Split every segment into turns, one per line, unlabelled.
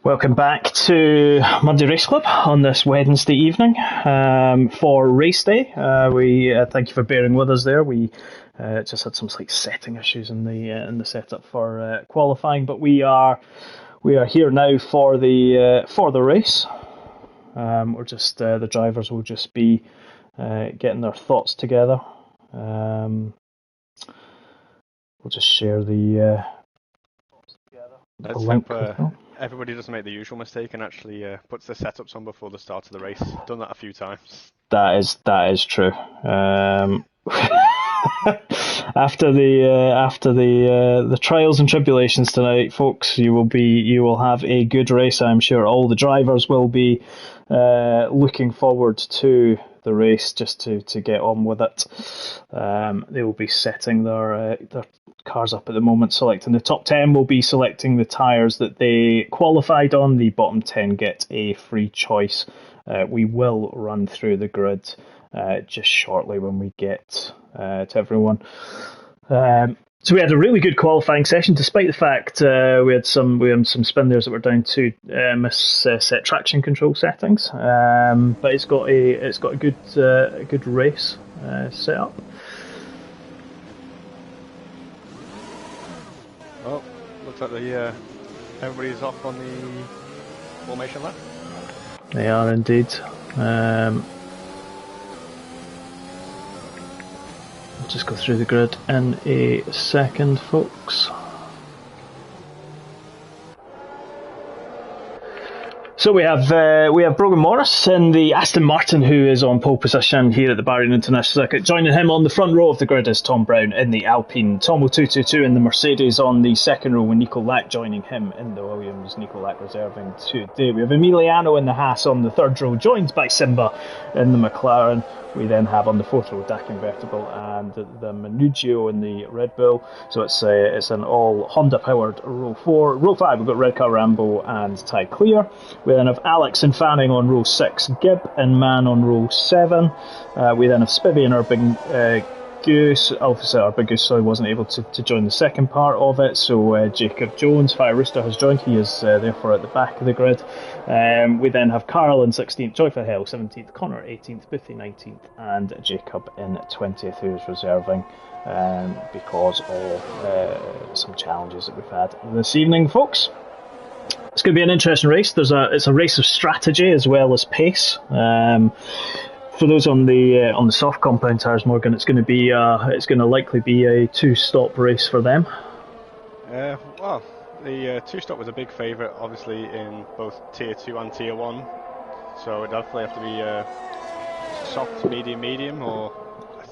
Welcome back to Monday Race Club on this Wednesday evening for race day. We thank you for bearing with us there. We just had some slight setting issues in the setup for qualifying, but we are here now for the race. We're just the drivers will just be getting their thoughts together. We'll just share the link.
Everybody doesn't make the usual mistake and actually puts the setups on before the start of the race. Done that a few times.
That is true. After the trials and tribulations tonight, folks, you will have a good race. I'm sure all the drivers will be looking forward to the race just to get on with it. They will be setting their cars up at the moment, selecting the top 10 will be selecting the tyres that they qualified on. The bottom 10 get a free choice. We will run through the grid just shortly when we get to everyone. So we had a really good qualifying session, despite the fact we had some spinners that were down to misset traction control settings. But it's got a good race set up.
Well, looks like everybody's off on the formation lap.
They are indeed. I'll just go through the grid in a second, folks. So we have Brogan Morris in the Aston Martin, who is on pole position here at the Bahrain International Circuit. Joining him on the front row of the grid is Tom Brown in the Alpine. Tomo 222 in the Mercedes on the second row, with Nico Lack joining him in the Williams. Nico Lack reserving today. We have Emiliano in the Haas on the third row, joined by Simba in the McLaren. We then have on the fourth row Dak Invertible and the Manugio in the Red Bull. So it's an all Honda powered row 4. Row 5 we've got Redcar Rambo and Ty Clear. We then have Alex and Fanning on row 6, Gibb and Mann on row 7. We then have Spivey and Urban Goose. Obviously Urban Goose wasn't able to join the second part of it, so Jacob Jones, Fire Rooster, has joined. He is therefore at the back of the grid. We then have Carl in 16th, Joy for Hell 17th, Connor 18th, Boothie 19th, and Jacob in 20th, who is reserving because of some challenges that we've had this evening, folks. It's going to be an interesting race. It's a race of strategy as well as pace. For those on the soft compound tyres, Morgan, it's going to likely be a 2-stop race for them.
Well, the 2-stop was a big favourite, obviously, in both Tier 2 and Tier 1. So it'd definitely have to be soft, medium, or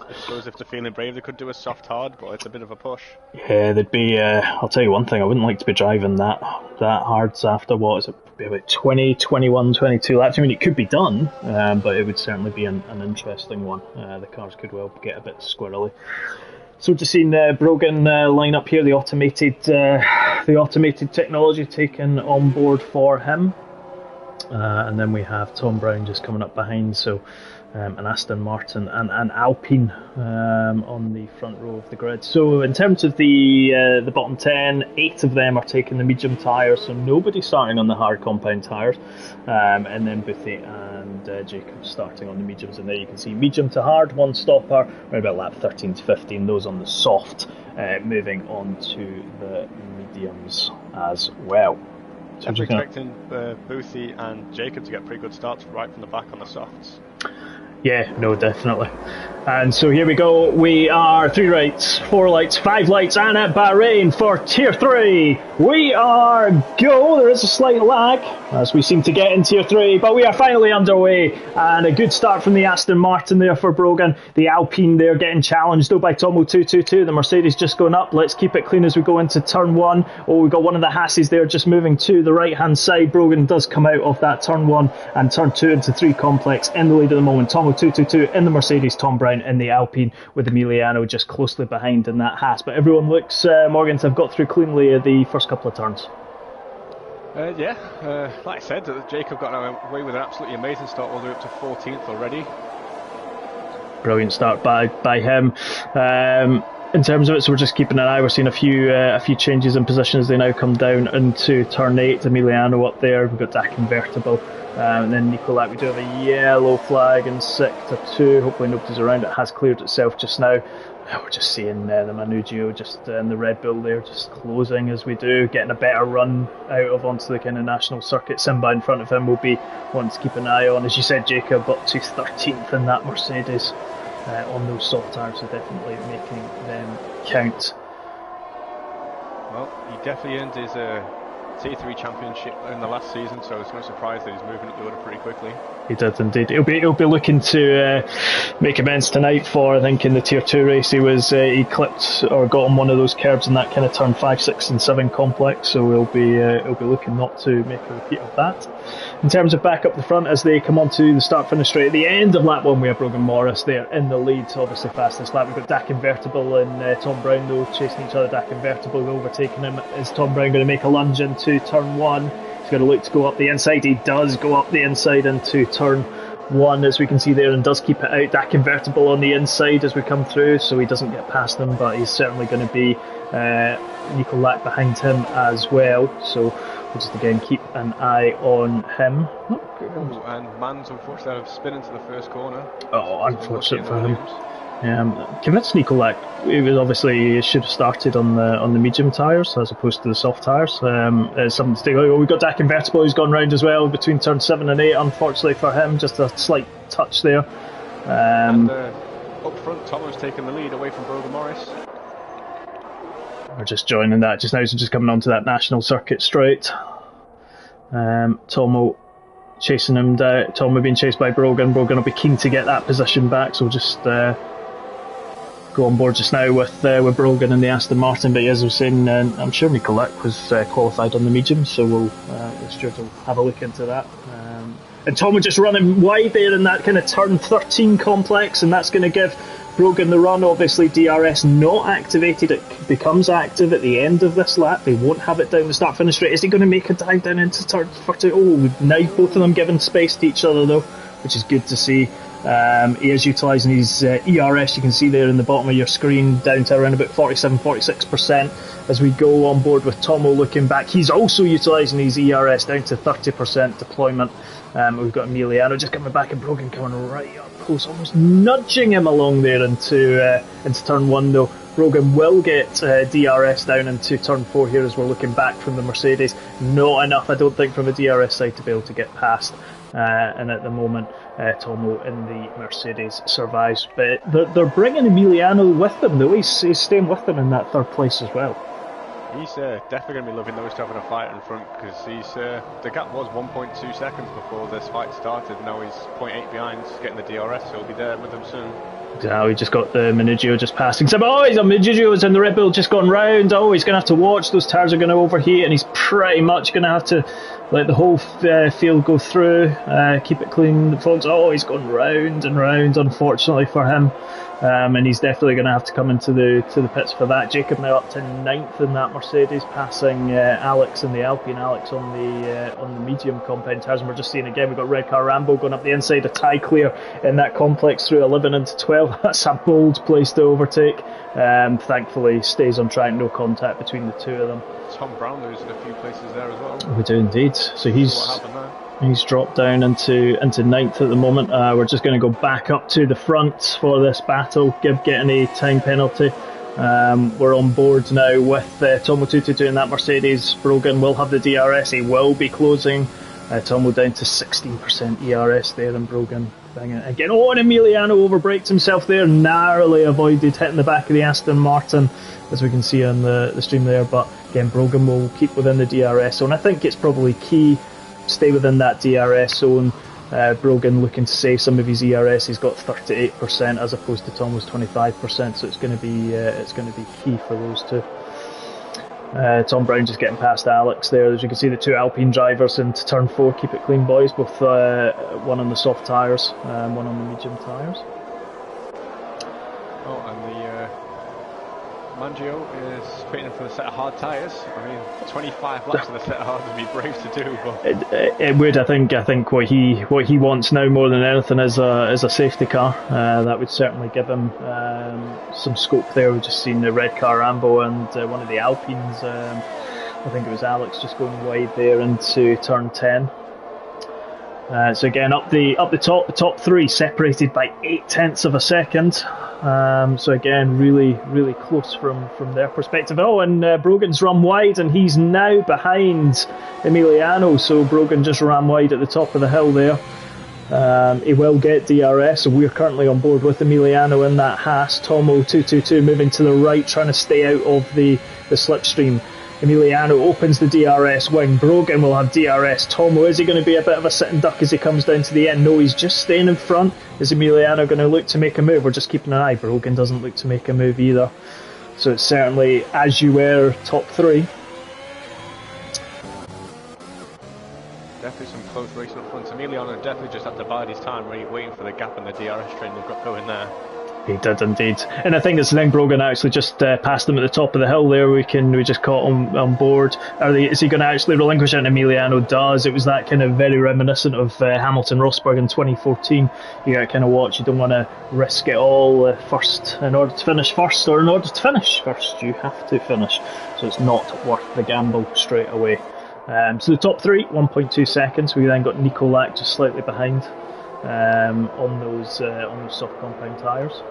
I suppose if they're feeling brave, they could do a soft, hard, but it's a bit of a push.
Yeah, they'd be. I'll tell you one thing, I wouldn't like to be driving that hard after what is it? About 20, 21, 22 laps. I mean, it could be done, but it would certainly be an interesting one. The cars could well get a bit squirrely. So just seen Brogan line up here, the automated technology taken on board for him, and then we have Tom Brown just coming up behind. So an Aston Martin and an Alpine on the front row of the grid. So in terms of the bottom 10, 8 of them are taking the medium tyres, so nobody starting on the hard compound tyres, and then Boothie and Jacob starting on the mediums. And there you can see medium to hard, one stopper, right about lap 13 to 15, those on the soft, moving on to the mediums as well.
So I'm expecting Boothie and Jacob to get pretty good starts right from the back on the softs.
Yeah, no, definitely. And so here we go. We are 3 lights, 4 lights, 5 lights, and at Bahrain for Tier 3. We are go. There is a slight lag as we seem to get in Tier 3, but we are finally underway. And a good start from the Aston Martin there for Brogan. The Alpine there getting challenged though by Tomo 222. The Mercedes just going up. Let's keep it clean as we go into turn 1. Oh, we've got one of the Hasses there just moving to the right hand side. Brogan does come out of that turn 1 and turn 2 into 3 complex in the lead at the moment. Tomo 222 in the Mercedes, Tom Brown in the Alpine, with Emiliano just closely behind in that Haas. But everyone looks, Morgan, to have got through cleanly the first couple of turns.
Like I said, Jacob got away with an absolutely amazing start all the way up to 14th already.
Brilliant start by him. in terms of it, so we're just keeping an eye. We're seeing a few changes in position as they now come down into turn 8. Emiliano up there, we've got Dak Convertible, and then Nicolak. We do have a yellow flag in sector 2. Hopefully nobody's around. It has cleared itself just now. We're just seeing the Manugio just in the Red Bull there, just closing as we do, getting a better run out of onto the kind of national circuit. Simba in front of him will be one to keep an eye on. As you said, Jacob, up to 13th in that Mercedes on those soft tyres, so definitely making them count.
Well, he definitely earned his T3 championship in the last season, so it's no surprise that he's moving up the order pretty quickly.
He did indeed. He'll be looking to make amends tonight for, I think, in the Tier 2 race he clipped or got on one of those curbs in that kind of turn 5, 6 and 7 complex, so he'll be looking not to make a repeat of that. In terms of back up the front as they come onto the start finish straight at the end of lap 1, we have Brogan Morris there in the lead, obviously fastest lap. We've got Dak Convertible and Tom Brown though chasing each other. Dak Convertible overtaking him. Is Tom Brown going to make a lunge into turn 1? He's going to look to go up the inside. He does go up the inside into turn 1, as we can see there, and does keep it out. Dak Convertible on the inside as we come through, so he doesn't get past them, but he's certainly going to be Nico Lack behind him as well, so we'll just again keep an eye on him.
And Mans unfortunately have spin into the first corner.
Oh, unfortunate for him. Convinced Nico Lack, he should have started on the medium tyres as opposed to the soft tyres. Something to take. We've got Dak Convertible who's gone round as well between turn 7 and 8. Unfortunately for him, just a slight touch there.
And up front, Tomo's taking the lead away from Brogan Morris.
We're just joining that just now, so just coming onto that national circuit straight. Tomo chasing him down. Tomo being chased by Brogan. Brogan will be keen to get that position back, so we'll just go on board just now with Brogan and the Aston Martin. But as I was saying, I'm sure Nicolak was qualified on the medium, so we'll have a look into that. And Tomo just running wide there in that kind of turn 13 complex, and that's going to give Brogan the run. Obviously DRS not activated, it becomes active at the end of this lap. They won't have it down the start finish straight. Is he going to make a dive down into turn 13? Oh, now both of them giving space to each other though, which is good to see. He is utilising his ERS, you can see there in the bottom of your screen, down to around about 47-46% as we go on board with Tomo looking back. He's also utilising his ERS down to 30% deployment. We've got Emiliano just coming back and Brogan coming right up close, almost nudging him along there into turn 1 though. Brogan will get DRS down into turn 4 here as we're looking back from the Mercedes. Not enough, I don't think, from the DRS side to be able to get past. And at the moment, Tomo in the Mercedes survives. But they're bringing Emiliano with them though. He's staying with them in that third place as well.
He's definitely going to be loving those two having a fight in front, because the gap was 1.2 seconds before this fight started. Now he's 0.8 behind, getting the DRS, so he'll be there with them soon.
Now we just got the Manugio just passing. Manugio's in the Red Bull just gone round. Oh, he's going to have to watch. Those tyres are going to overheat, and he's pretty much going to have to let the whole field go through. Keep it clean. The phones. Oh, he's gone round and round, unfortunately for him. And he's definitely going to have to come into the pits for that. Jacob now up to 9th in that Mercedes, passing Alex in the Alpine. Alex on the medium compound tyres. And we're just seeing again, we've got Red Car Rambo going up the inside, a tie clear in that complex through 11 into 12. That's a bold place to overtake. Thankfully stays on track, no contact between the two of them.
Tom Brown losing a few places there as well.
We do indeed. So he's dropped down into 9th at the moment. We're just going to go back up to the front for this battle. Gibb getting a time penalty. We're on board now with Tomo 222 in that Mercedes. Brogan will have the DRS. He will be closing. Tomo down to 16% ERS there, and Brogan banging it again. Oh, and Emiliano overbrakes himself there. Narrowly avoided hitting the back of the Aston Martin, as we can see on the stream there. But again, Brogan will keep within the DRS zone. I think it's probably key, stay within that DRS zone. Brogan looking to save some of his ERS. He's got 38% as opposed to Tomo's 25%, so it's going to be key for those two. Tom Brown just getting past Alex there. As you can see, the two Alpine drivers into turn 4. Keep it clean, boys. Both one on the soft tyres, one on the medium tyres.
Oh, and the Mangio is waiting for the set of hard tyres. I mean, 25 laps of the set of hard would be brave to do, but
it would. I think what he wants now more than anything is a safety car. That would certainly give him some scope there. We've just seen the red car Rambo and one of the Alpines. I think it was Alex just going wide there into turn 10. So again, up the top three separated by 0.8 of a second. So again, really close from their perspective. Oh, and Brogan's run wide, and he's now behind Emiliano. So Brogan just ran wide at the top of the hill there. He will get DRS, so we're currently on board with Emiliano in that Haas. Tomo 222 moving to the right, trying to stay out of the slipstream. Emiliano opens the DRS wing. Brogan will have DRS. Tomo, is he going to be a bit of a sitting duck as he comes down to the end? No, he's just staying in front. Is Emiliano going to look to make a move? We're just keeping an eye. Brogan doesn't look to make a move either. So it's certainly as you were, top three.
Definitely some close racing up front. Emiliano definitely just had to bide his time, waiting for the gap in the DRS train they've got going there.
He did indeed, and I think it's the thing. Brogan actually just passed him at the top of the hill there. We just caught him on board. Is he going to actually relinquish it? And Emiliano does. It was that kind of very reminiscent of Hamilton Rosberg in 2014. You got to kind of watch. You don't want to risk it all first in order to finish first, or in order to finish first, you have to finish. So it's not worth the gamble straight away. So the top three, 1.2 seconds. We then got Nico Lack just slightly behind. On those soft compound tyres.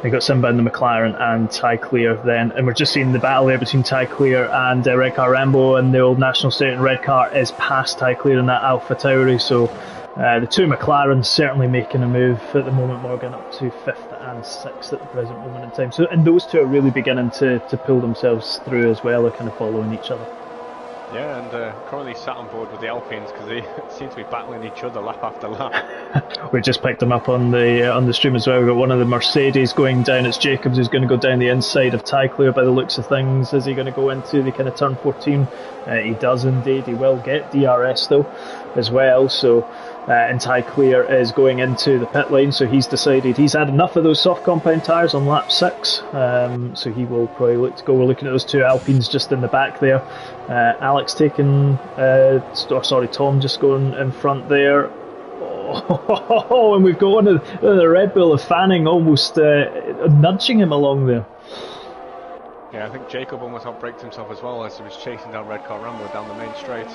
We got Simba in the McLaren and Ty Clear then, and we're just seeing the battle there between Ty Clear and Red Car Rambo, and the old National State Red Car is past Ty Clear in that Alpha Tauri, so the two McLarens certainly making a move at the moment. Morgan up to 5th and 6th at the present moment in time, so and those two are really beginning to pull themselves through as well. They're kind of following each other.
Yeah, and currently sat on board with the Alpines because they seem to be battling each other lap after lap.
We just picked them up on the stream as well. We've got one of the Mercedes going down. It's Jacobs who's going to go down the inside of Ty Clear by the looks of things. Is he going to go into the kind of turn 14? He does indeed. He will get DRS though as well. So and Ty Clear is going into the pit lane, so he's decided he's had enough of those soft compound tyres on lap 6, so he will probably look to go. We're looking at those two Alpines just in the back there. Alex taking Tom just going in front there. Oh, and we've got one of the Red Bull of Fanning almost nudging him along there.
Yeah, I think Jacob almost outbraked himself as well as he was chasing down Red Car Rambo down the main straight.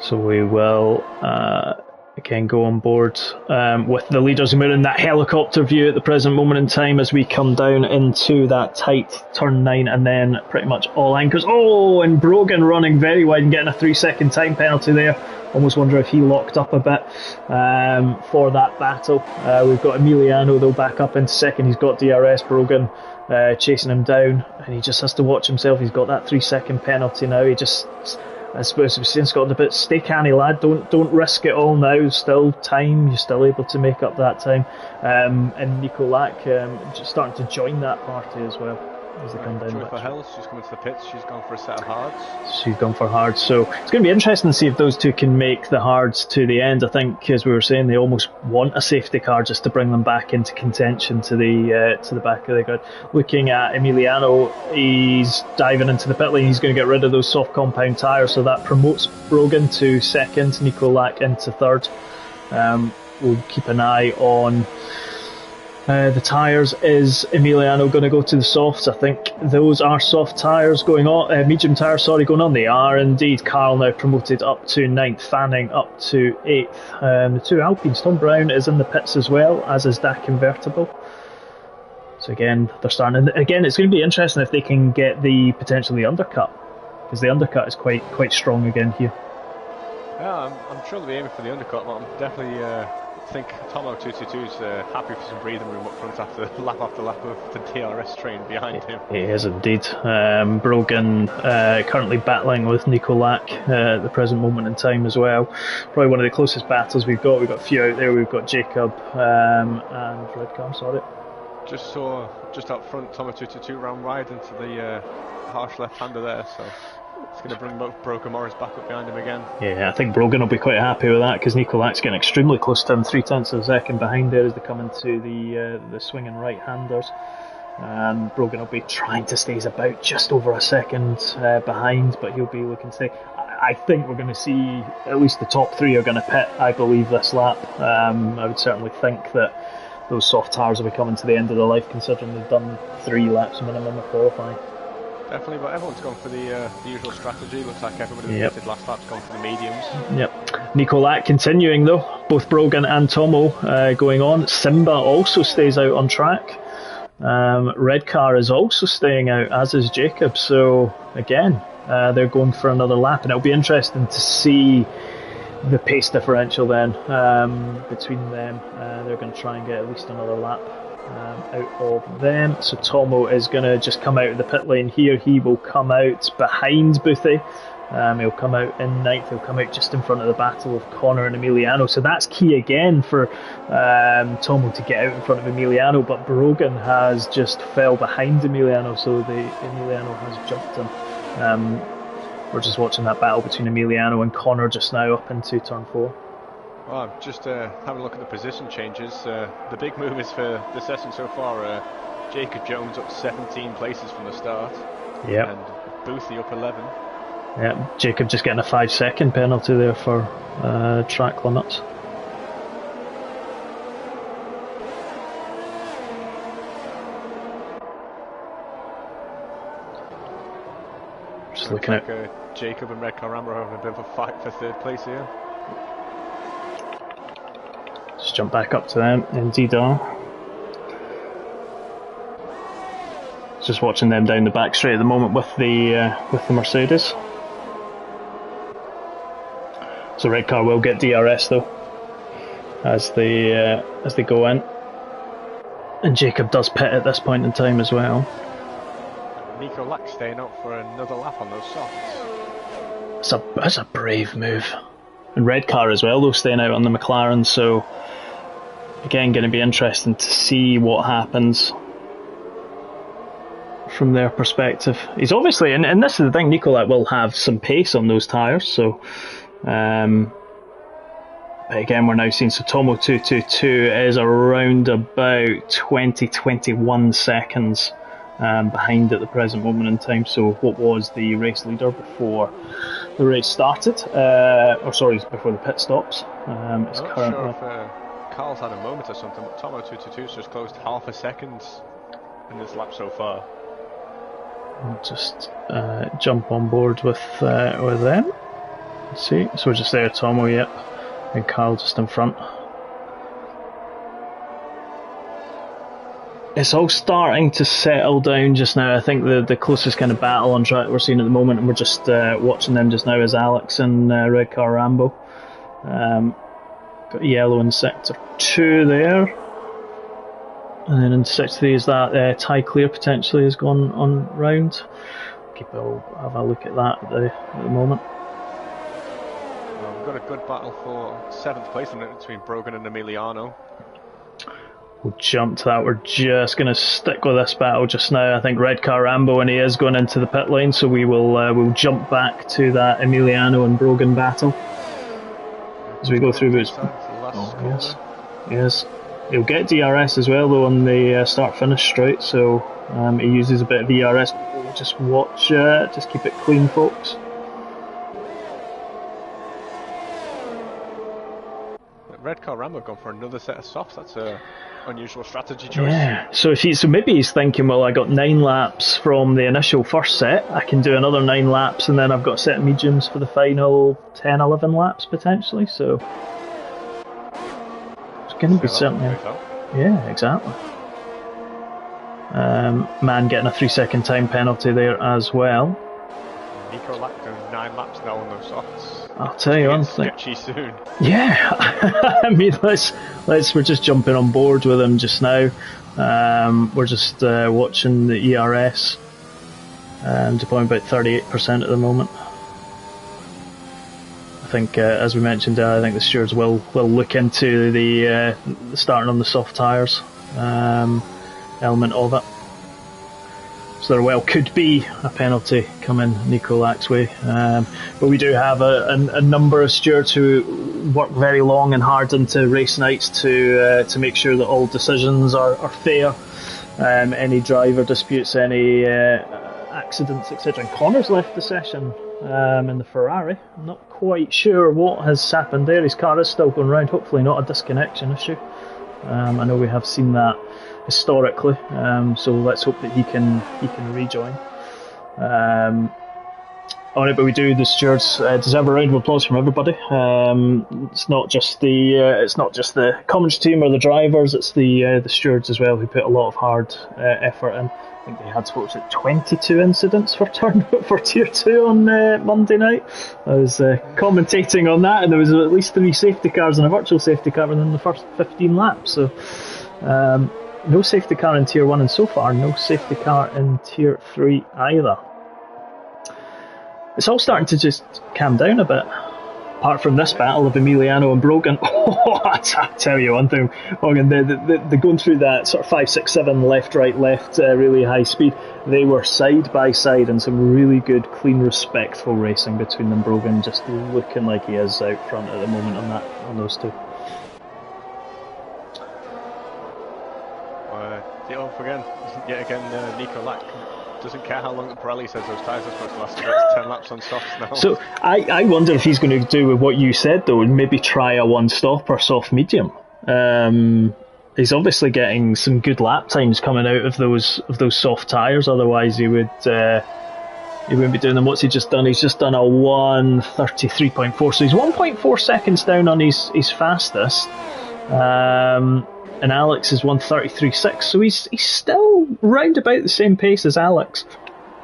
So we will again go on board with the leaders, and we're in that helicopter view at the present moment in time as we come down into that tight turn 9 and then pretty much all anchors. Oh, and Brogan running very wide and getting a 3-second time penalty there. Almost wonder if he locked up a bit for that battle. We've got Emiliano though back up into second. He's got DRS. Brogan chasing him down, and he just has to watch himself. He's got that 3-second penalty now. He just, I suppose we've seen Scotland a bit, stay canny lad, don't risk it all now, still time, you're still able to make up that time. And Nico Lack just starting to join that party as well as they come down.
Joy for Hills, she's coming to the pits, she's gone for a set of hards.
She's gone for hards, so it's going to be interesting to see if those two can make the hards to the end. I think, as we were saying, they almost want a safety car just to bring them back into contention to the back of the grid. Looking at Emiliano, he's diving into the pit lane, he's going to get rid of those soft compound tyres, so that promotes Brogan to second, Nico Lack into third. We'll keep an eye on the tyres. Is Emiliano going to go to the softs? I think those are soft tyres going on, medium tyres, going on. They are indeed. Carl now promoted up to 9th, Fanning up to 8th. The two Alpines, Tom Brown is in the pits as well, as is Dak Convertible. So again, they're starting. Again, it's going to be interesting if they can get potentially undercut, because the undercut is quite strong again here.
Yeah, I'm sure they'll be aiming for the undercut, but I'm definitely think Tomo 222 is happy for some breathing room up front after lap of the DRS train behind him.
He is indeed. Brogan currently battling with Nico Lack at the present moment in time as well. Probably one of the closest battles we've got. We've got a few out there. We've got Jacob and Red Car,
Just saw, just up front, Tomo 222 ran wide into the harsh left-hander there, so... It's going to bring Brogan Morris back up behind him again.
Yeah, I think Brogan will be quite happy with that because Nico Lack's getting extremely close to him, 0.3 of a second behind there as they come into the swinging right-handers. Brogan will be trying to stay about just over a second behind, but he'll be looking to stay. I think we're going to see at least the top three are going to pit, I believe, this lap. I would certainly think that those soft tyres will be coming to the end of their life, considering they've done 3 laps minimum of qualifying.
Definitely, but everyone's gone for the usual strategy. Looks like everybody who pitted last lap's gone for the mediums.
Yep. Nico Lack continuing though, both Brogan and Tomo going on. Simba also stays out on track. Redcar is also staying out, as is Jacob. So again, they're going for another lap, and it'll be interesting to see the pace differential then between them. They're going to try and get at least another lap out of them. So Tomo is going to just come out of the pit lane here. He will come out behind Boothie. He'll come out in ninth. He'll come out just in front of the battle of Connor and Emiliano. So that's key again for Tomo to get out in front of Emiliano. But Brogan has just fell behind Emiliano, so Emiliano has jumped him. We're just watching that battle between Emiliano and Connor just now up into turn 4.
Well, just having a look at the position changes. The big move is for the session so far. Jacob Jones up 17 places from the start.
Yeah.
And Boothie up 11.
Yeah, Jacob just getting a 5-second penalty there for track limits. Just looking at
Jacob and Redcar Rambo having a bit of a fight for 3rd place here.
Just jump back up to them, indeed are. Just watching them down the back straight at the moment with the Mercedes. So Redcar will get DRS though, as they go in, and Jacob does pit at this point in time as well.
Nico Lack staying up for another lap on those softs.
That's a brave move. And Redcar as well though, staying out on the McLaren. So again, going to be interesting to see what happens from their perspective. He's obviously, and this is the thing, Nico Lack will have some pace on those tyres. So. But again, we're now seeing Tomo 222 is around about 20-21 seconds behind at the present moment in time. So what was the race leader before the race started, before the pit stops? It's
I'm
currently.
not sure if Carl's had a moment or something, but Tomo 222's just closed half a second in this lap so far.
I'll just jump on board with them. Let's see, so we're just there, Tomo, yep, and Carl just in front. It's all starting to settle down just now. I think the closest kind of battle on track we're seeing at the moment, and we're just watching them just now, is Alex and Redcar Rambo. Got yellow in sector 2 there, and then in sector 3 is that Ty Clear potentially has gone on round. I'll have a look at that at the moment.
Got a good battle for 7th place in it between Brogan and Emiliano.
We'll jump to that. We're just going to stick with this battle just now. I think Redcar Rambo, and he is going into the pit lane, so we'll jump back to that Emiliano and Brogan battle as we go through those. Yes. He'll get DRS as well though on the start-finish straight, so he uses a bit of DRS. We'll just watch, just keep it clean, folks.
Redcar Rambo gone for another set of softs. That's a unusual strategy choice.
Yeah. So maybe he's thinking, well, I got 9 laps from the initial first set. I can do another 9 laps, and then I've got a set of mediums for the final 10, 11 laps potentially. So it's going to be certainly. Yeah, exactly. Man getting a 3-second time penalty there as well.
Nico Lack doing 9 laps now on those softs.
I'll tell you one thing.
Sketchy soon.
Yeah, I mean, we're just jumping on board with him just now. We're just watching the ERS. Deploying about 38% at the moment. I think, as we mentioned, I think the stewards will look into the starting on the soft tyres element of it. So there well could be a penalty coming Nico Lack's way. But we do have a number of stewards who work very long and hard into race nights to make sure that all decisions are fair. Any driver disputes, any accidents, etc. And Connor's left the session in the Ferrari. I'm not quite sure what has happened there. His car is still going round. Hopefully not a disconnection issue. I know we have seen that historically, so let's hope that he can rejoin. Alright, but we do. The stewards deserve a round of applause from everybody. It's not just the commentary team or the drivers. It's the stewards as well who put a lot of hard effort in. I think they had 22 incidents for Tier 2 on Monday night. I was commentating on that, and there was at least 3 safety cars and a virtual safety car within the first 15 laps. So no safety car in Tier 1, and so far no safety car in Tier 3 either. It's all starting to just calm down a bit. Apart from this battle of Emiliano and Brogan. I tell you one thing, Morgan, they're going through that sort of 5, 6, 7 left, right, left, really high speed. They were side by side in some really good, clean, respectful racing between them. Brogan just looking like he is out front at the moment on those two.
Again, yet again, Nico Lack doesn't care how long Pirelli says those tyres are supposed to last. It's 10 laps on softs now.
So I wonder if he's going to do with what you said though, and maybe try a one-stop or soft medium. He's obviously getting some good lap times coming out of those soft tyres. Otherwise, he wouldn't be doing them. What's he just done? He's just done a 1:33.4. So he's 1.4 seconds down on his fastest. And Alex is 1:33.6, so he's still round about the same pace as Alex,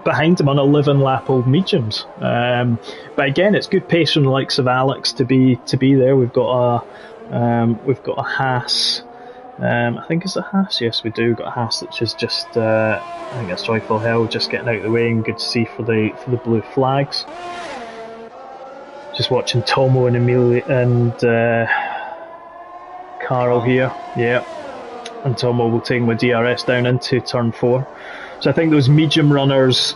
behind him on 11 lap old mediums. But again, it's good pace from the likes of Alex to be there. We've got a Haas. I think it's a Haas. Yes, we do. We've got a Haas which is just I think it's Joyful Hill just getting out of the way, and good to see for the blue flags. Just watching Tomo and Emilia and Carl here, yeah, and Tomo will take my DRS down into turn 4. So I think those medium runners,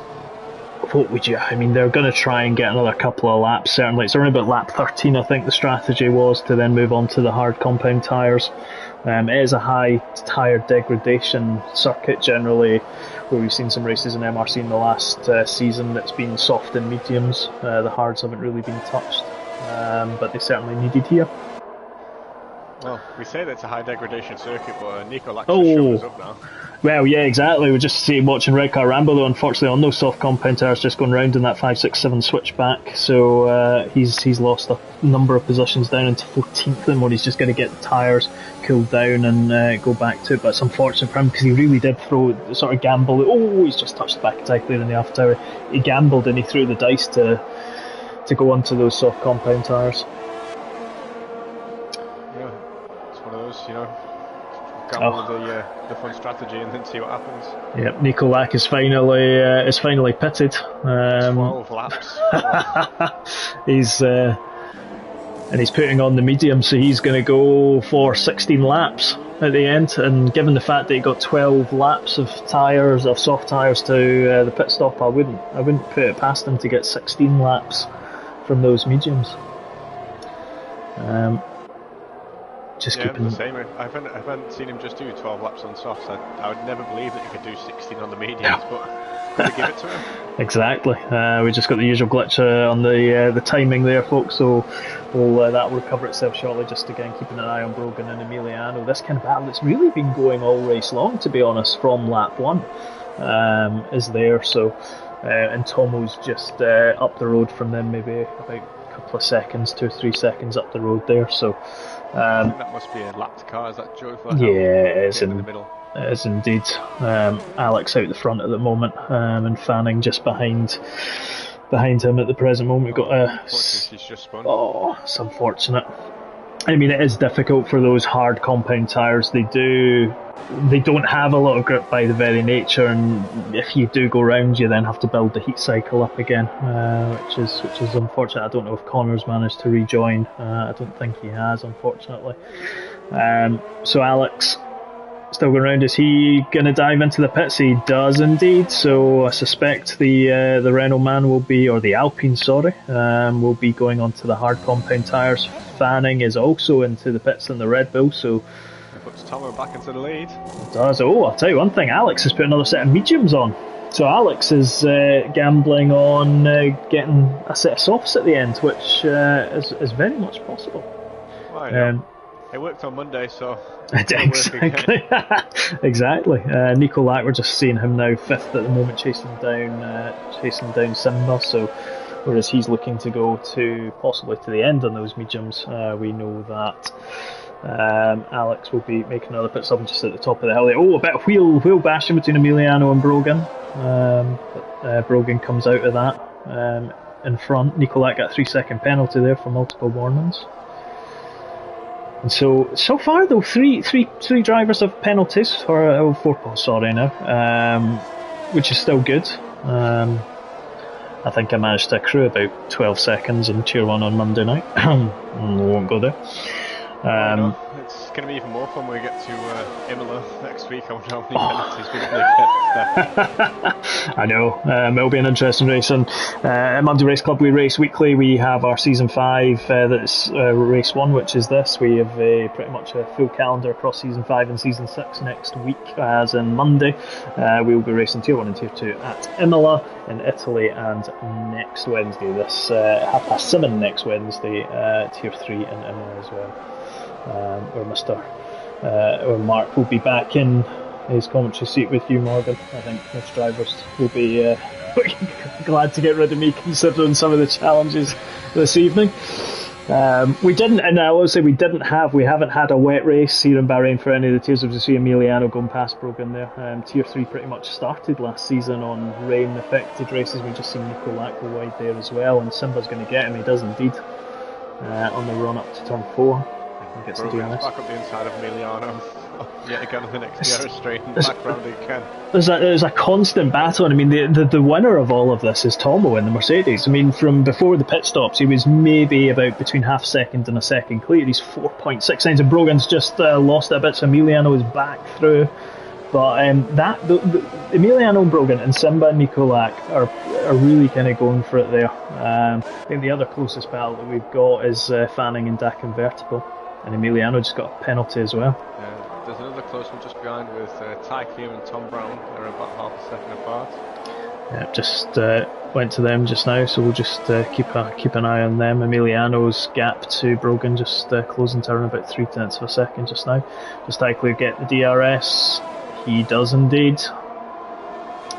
what would you? I mean, they're going to try and get another couple of laps. Certainly, it's around about lap 13. I think the strategy was to then move on to the hard compound tyres. It is a high tyre degradation circuit generally, where we've seen some races in MRC in the last season that's been soft and mediums. The hards haven't really been touched, but they certainly needed here.
Well, we say that it's a high degradation circuit, but Nico Lack shows up now.
Well, yeah, exactly. We're just watching Red Car Rambo, though, unfortunately, on those soft compound tyres, just going round in that 5, 6, 7 switchback. So he's lost a number of positions down into 14th, and where he's just going to get the tyres cooled down and go back to it. But it's unfortunate for him because he really did throw the sort of gamble. Oh, he's just touched the back attack there in the Alpha Tower. He gambled and he threw the dice to go onto those soft compound tyres.
Gamble the fun strategy and then see what happens.
Yep, Nico Lack is finally pitted.
12 laps.
He's putting on the medium, so he's going to go for 16 laps at the end. And given the fact that he got 12 laps of soft tyres to the pit stop, I wouldn't put it past him to get 16 laps from those mediums. Keeping
the same. I haven't seen him just do 12 laps on softs. I would never believe that you could do 16 on the mediums, but could we give it to him?
Exactly. We just got the usual glitch on the timing there, folks. So that will recover itself shortly. Just again keeping an eye on Brogan and Emiliano. This kind of battle that's really been going all race long, to be honest, from lap 1 is there. So and Tomo's just up the road from them, maybe about a couple of seconds, 2 or 3 seconds up the road there. So.
That must be a lapped car, is that Joyful?
Yeah, it is
in the middle.
It is indeed. Alex out the front at the moment, and Fanning just behind him at the present moment. We've got
she's just spun.
Oh, it's unfortunate. I mean, it is difficult for those hard compound tyres. They don't have a lot of grip by the very nature, and if you do go round, you then have to build the heat cycle up again, which is unfortunate. I don't know if Connor's managed to rejoin. I don't think he has, unfortunately. So Alex still going around. Is he going to dive into the pits? He does indeed. So I suspect the Renault man will be, or the Alpine, sorry, will be going onto the hard compound tyres. Fanning is also into the pits in the Red Bull, so
It puts Tomo back into the lead.
it does. Oh, I'll tell you one thing, Alex has put another set of mediums on. So Alex is gambling on getting a set of softs at the end, which is very much possible.
Well, it worked on Monday, so
exactly. Exactly. Nico Lack, we're just seeing him now fifth at the moment, chasing down Simba. So whereas he's looking to go to possibly to the end on those mediums, we know that Alex will be making another pit stop just at the top of the hill. Oh, a bit of wheel bashing between Emiliano and Brogan. But Brogan comes out of that in front. Nico Lack got a 3-second penalty there for multiple warnings. And so far though, three drivers have penalties, or 4 sorry now, which is still good. I think I managed to accrue about 12 seconds in Tier 1 on Monday night. We won't go there.
It's going to be even more fun when we get to Imola next week. I wonder how many penalties we're going to get.
I know, it'll be an interesting race. And at Monday Race Club we race weekly. We have our Season 5, that's Race 1, which is this. We have pretty much a full calendar across Season 5 and Season 6 next week, as in Monday. We will be racing Tier 1 and Tier 2 at Imola in Italy, and next Wednesday, this 7:30 next Wednesday, Tier 3 in Imola as well. Where Mark will be back in his commentary seat with you, Morgan. I think most drivers will be glad to get rid of me, considering some of the challenges this evening. We haven't had a wet race here in Bahrain for any of the tiers. As you see, Emiliano going past Brogan there. Tier 3 pretty much started last season on rain affected races. We've just seen Nico Lack go wide there as well, and Simba's going to get him. He does indeed on the run up to turn 4.
Brogan's back up the inside of Emiliano. Yet again on the next DRS straight and back round again.
There's a constant battle, and I mean the winner of all of this is Tomo in the Mercedes. I mean, from before the pit stops, he was maybe about between half second and a second clear. He's 4.6 seconds, and Brogan's just lost it a bit, so Emiliano is back through. But Emiliano and Brogan and Simba and Nico Lack are really kind of going for it there. I think the other closest battle that we've got is Fanning and Dak Convertible. And Emiliano just got a penalty as well.
Yeah, there's another close one just behind with Ty Clear and Tom Brown. They're about half a second apart.
Yeah, just went to them just now, so we'll just keep an eye on them. Emiliano's gap to Brogan just closing to around about 0.3 of a second just now. Does Ty Clear get the DRS? He does indeed.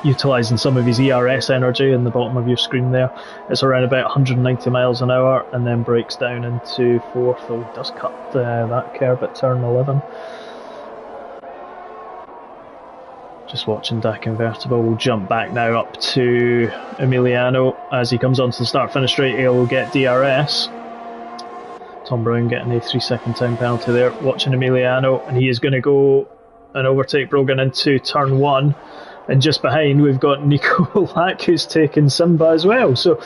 Utilising some of his ERS energy in the bottom of your screen there. It's around about 190 miles an hour and then breaks down into 4th, though he does cut that curve at turn 11. Just watching Dak Convertible. We'll jump back now up to Emiliano. As he comes onto the start finish straight, he'll get DRS. Tom Brown getting a 3-second time penalty there. Watching Emiliano, and he is going to go and overtake Brogan into turn 1. And just behind, we've got Nico Lack, who's taken Simba as well. So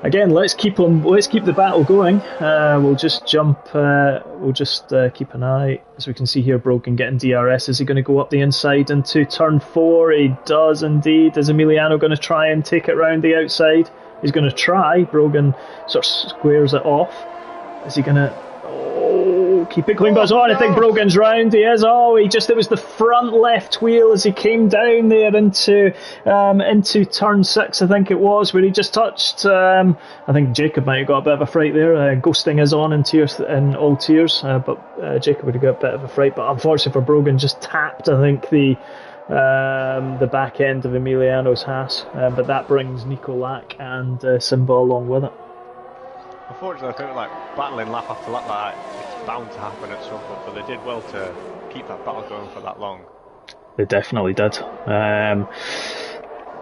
again, let's keep the battle going. We'll just jump. We'll just keep an eye, as we can see here. Brogan getting DRS. Is he going to go up the inside into turn 4? He does indeed. Is Emiliano going to try and take it round the outside? He's going to try. Brogan sort of squares it off. Is he going to? Keep it clean, but I think Brogan's round. He is. It was the front left wheel as he came down there into turn 6, I think it was, where he just touched. I think Jacob might have got a bit of a fright there. Ghosting is on in all tiers, but Jacob would have got a bit of a fright. But unfortunately for Brogan, just tapped, I think, the back end of Emiliano's Haas. But that brings Nico Lack and Simba along with it.
Unfortunately, I think battling lap after lap, it's bound to happen at some point, but they did well to keep that battle going for that long.
They definitely did.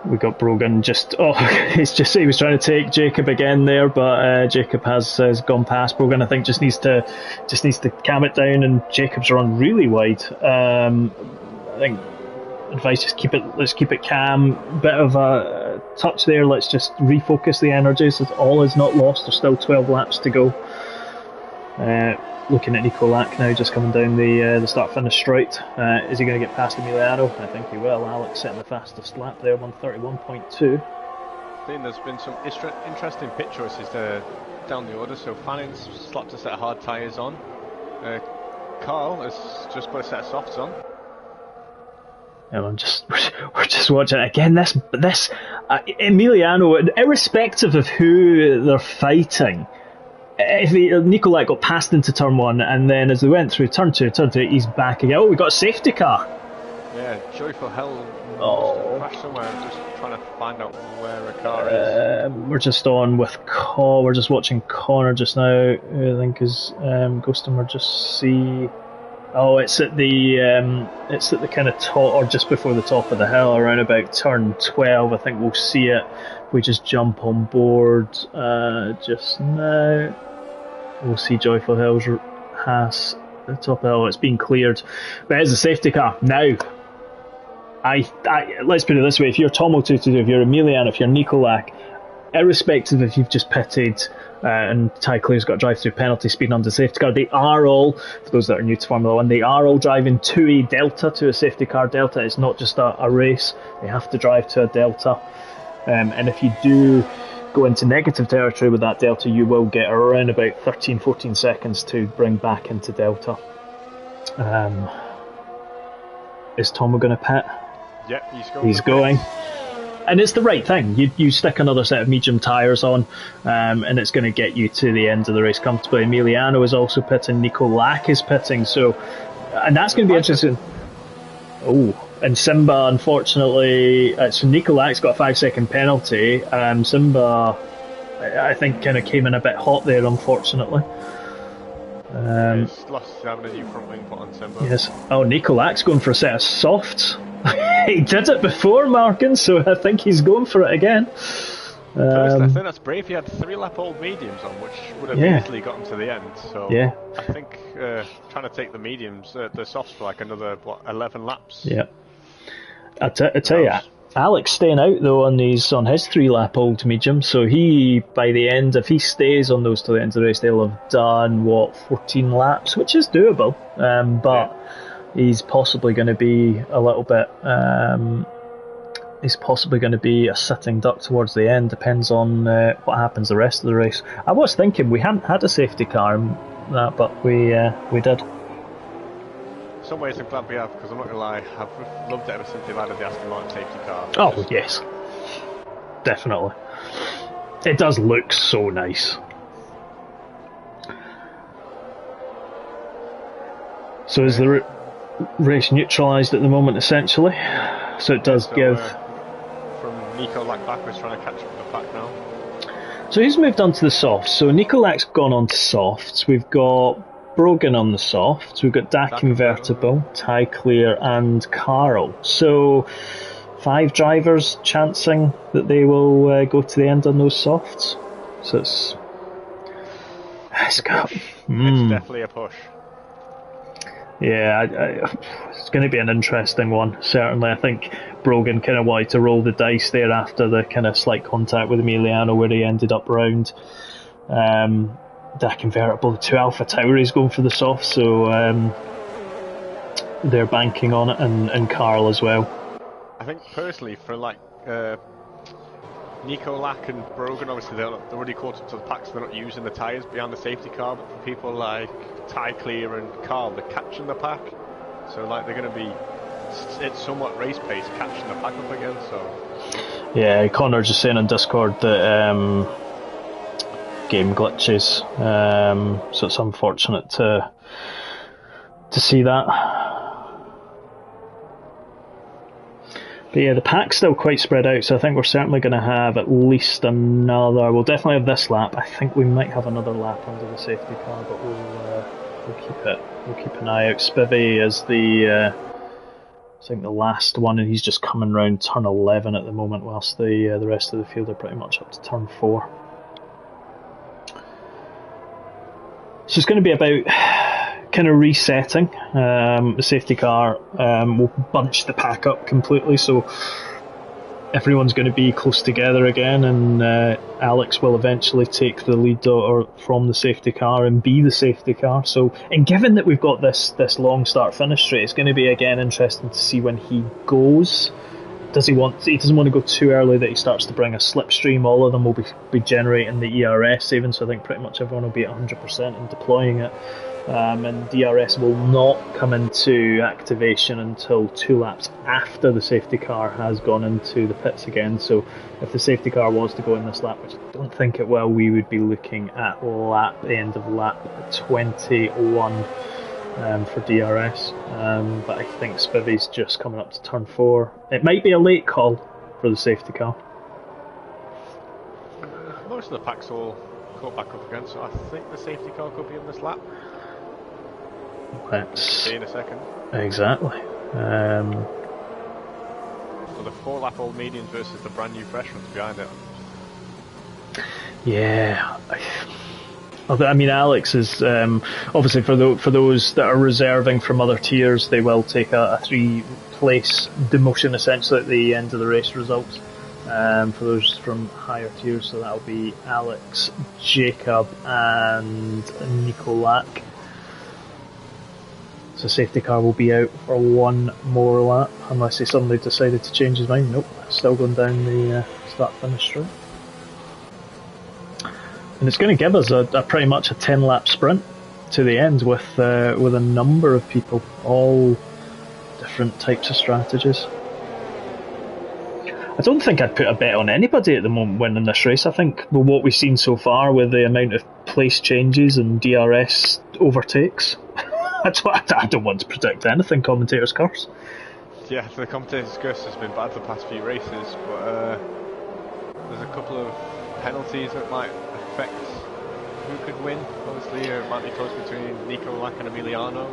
We got Brogan he was trying to take Jacob again there, but Jacob has gone past Brogan. I think just needs to calm it down, and Jacob's run really wide. I think advice, let's keep it calm. Bit of a touch there, let's just refocus the energies. All is not lost, there's still 12 laps to go. Looking at Nico Lack now, just coming down the start-finish straight. Is he going to get past Emiliano? I think he will. Alex setting the fastest lap there, 1:31.2.
I think there's been some interesting pit choices down the order. So Fanning's slapped a set of hard tyres on. Carl has just put a set of softs on.
And we're just watching it again. This Emiliano, irrespective of who they're fighting, if Nicolai got passed into turn 1, and then as they went through turn 2, he's back again. Oh, we got a safety car.
Yeah, Joyful Hell crashed somewhere. I'm just trying to find out where a car is.
We're just on with we're just watching Connor just now, who I think is Ghostin. We're just see. Oh, it's at the kind of top, or just before the top of the hill, around about turn 12. I think we'll see it. We just jump on board just now. We'll see Joyful Hill's Haas at the top of the hill. It's been cleared. There's a safety car now. Let's put it this way: if you're Tomo 222, if you're Emiliano, if you're Nicolak, irrespective if you've just pitted and Ty Clear's got a drive-through penalty speeding under safety car, they are all, for those that are new to Formula 1, they are all driving to a delta, to a safety car delta. It's not just a race. They have to drive to a delta. And if you do go into negative territory with that delta, you will get around about 13-14 seconds to bring back into delta. Is Tomo going to pit?
Yeah,
he's going. And it's the right thing. You stick another set of medium tyres on, and it's going to get you to the end of the race comfortably. Emiliano is also pitting. Nico Lack is pitting. So, and that's going to be interesting. Oh, and Simba, unfortunately, so Nico Lack's got a 5-second penalty. Simba, I think, kind of came in a bit hot there, unfortunately.
He's lost having a new front wing put on Simba.
Yes. Oh, Nico Lack's going for a set of softs. He did it before, Markin, so I think he's going for it again.
I think that's brave. He had 3-lap-old mediums on, which would have easily got him to the end. So
yeah.
I think trying to take the mediums, the softs for like another 11 laps.
Yeah. I tell you, Alex staying out though on his 3-lap-old medium. So he, by the end, if he stays on those to the end of the race, they'll have done 14 laps, which is doable. But he's possibly going to be a little bit. He's possibly going to be a sitting duck towards the end. Depends on what happens the rest of the race. I was thinking we hadn't had a safety car, but we did.
In some ways, I'm glad we have, because I'm not going to lie, I've loved it ever since they've added the Aston Martin safety car.
Oh yes, definitely. It does look so nice. So is the race neutralised at the moment, essentially? So it does give.
From Nico Lack backwards, trying to catch up with the pack now.
So he's moved on to the softs. So Nico Lack's gone on to softs. We've got Brogan on the softs. We've got Dak Convertible, Ty Clear, and Carl. So 5 drivers chancing that they will go to the end on those softs. So it's
definitely a push.
Yeah, it's going to be an interesting one, certainly. I think Brogan kind of wanted to roll the dice there after the kind of slight contact with Emiliano where he ended up round. That convertible, the 2 Alpha Tauris going for the soft, so they're banking on it, and Carl as well.
I think personally for Nico Lack and Brogan, obviously they're already caught up to the pack, so they're not using the tyres behind the safety car, but for people like Ty Clear and Carl, they're catching the pack, so they're going to be it's somewhat race pace catching the pack up again. So
yeah, Connor just saying on Discord that game glitches, so it's unfortunate to see that. But yeah, the pack's still quite spread out, so I think we're certainly going to have at least another. We'll definitely have this lap. I think we might have another lap under the safety car, but we'll keep an eye out. Spivey is I think the last one, and he's just coming round turn 11 at the moment, whilst the rest of the field are pretty much up to turn 4. So it's going to be about kind of resetting. The safety car will bunch the pack up completely, so everyone's going to be close together again, and Alex will eventually take the lead or from the safety car and be the safety car. So, and given that we've got this long start finish straight, it's going to be again interesting to see when he goes. He doesn't want to go too early that he starts to bring a slipstream. All of them will be generating the ERS saving, so I think pretty much everyone will be at 100% and deploying it. And DRS will not come into activation until 2 laps after the safety car has gone into the pits again. So if the safety car was to go in this lap, which I don't think it will, we would be looking at the end of lap 21 for DRS. But I think Spivvy's just coming up to turn 4. It might be a late call for the safety car.
Most of the packs all caught back up again, so I think the safety car could be in this lap.
Let's
see in a second.
Exactly.
So the 4-lap old mediums versus the brand new fresh ones behind it.
Yeah. I mean, Alex is obviously for those that are reserving from other tiers, they will take a 3-place demotion essentially at the end of the race results. For those from higher tiers, so that'll be Alex, Jacob, and Nikolak. So safety car will be out for 1 more lap, unless he suddenly decided to change his mind. Nope, still going down the start finish straight. And it's going to give us a pretty much a 10-lap sprint to the end with a number of people, all different types of strategies. I don't think I'd put a bet on anybody at the moment winning this race. I think with what we've seen so far, with the amount of place changes and DRS overtakes, I don't want to predict anything, commentator's curse.
Yeah, the commentator's curse has been bad the past few races, but there's a couple of penalties that might affect who could win. Obviously, it might be close between Nico Lack and Emiliano.